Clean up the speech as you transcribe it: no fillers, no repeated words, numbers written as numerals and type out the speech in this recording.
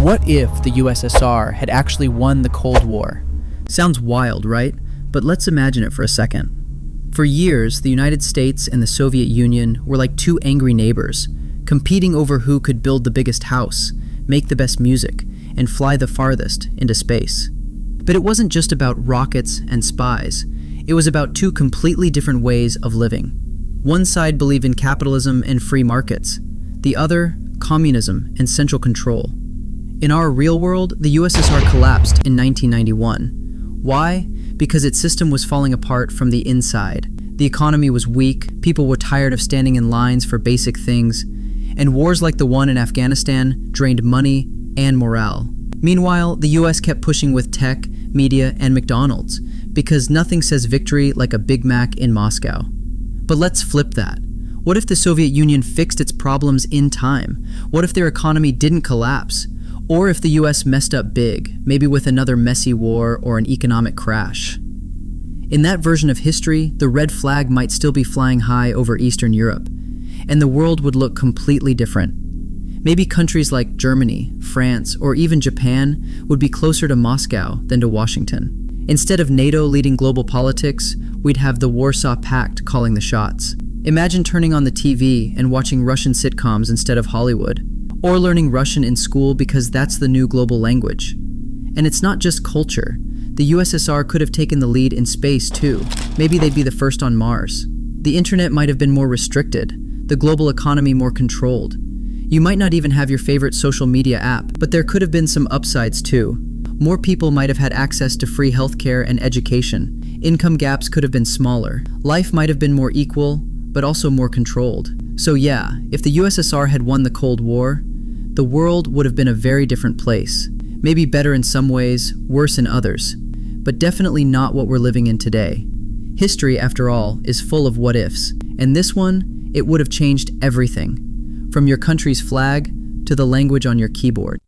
What if the USSR had actually won the Cold War? Sounds wild, right? But let's imagine it for a second. For years, the United States and the Soviet Union were like two angry neighbors, competing over who could build the biggest house, make the best music, and fly the farthest into space. But it wasn't just about rockets and spies. It was about two completely different ways of living. One side believed in capitalism and free markets, the other, communism and central control. In our real world, the USSR collapsed in 1991. Why? Because its system was falling apart from the inside. The economy was weak, people were tired of standing in lines for basic things, and wars like the one in Afghanistan drained money and morale. Meanwhile, the US kept pushing with tech, media, and McDonald's, because nothing says victory like a Big Mac in Moscow. But let's flip that. What if the Soviet Union fixed its problems in time? What if their economy didn't collapse? Or if the US messed up big, maybe with another messy war or an economic crash? In that version of history, the red flag might still be flying high over Eastern Europe, and the world would look completely different. Maybe countries like Germany, France, or even Japan would be closer to Moscow than to Washington. Instead of NATO leading global politics, we'd have the Warsaw Pact calling the shots. Imagine turning on the TV and watching Russian sitcoms instead of Hollywood, or learning Russian in school because that's the new global language. And it's not just culture. The USSR could have taken the lead in space too. Maybe they'd be the first on Mars. The internet might have been more restricted, the global economy more controlled. You might not even have your favorite social media app, but there could have been some upsides too. More people might have had access to free healthcare and education. Income gaps could have been smaller. Life might have been more equal, but also more controlled. So yeah, if the USSR had won the Cold War, the world would have been a very different place. Maybe better in some ways, worse in others, but definitely not what we're living in today. History, after all, is full of what-ifs, and this one, it would have changed everything, from your country's flag to the language on your keyboard.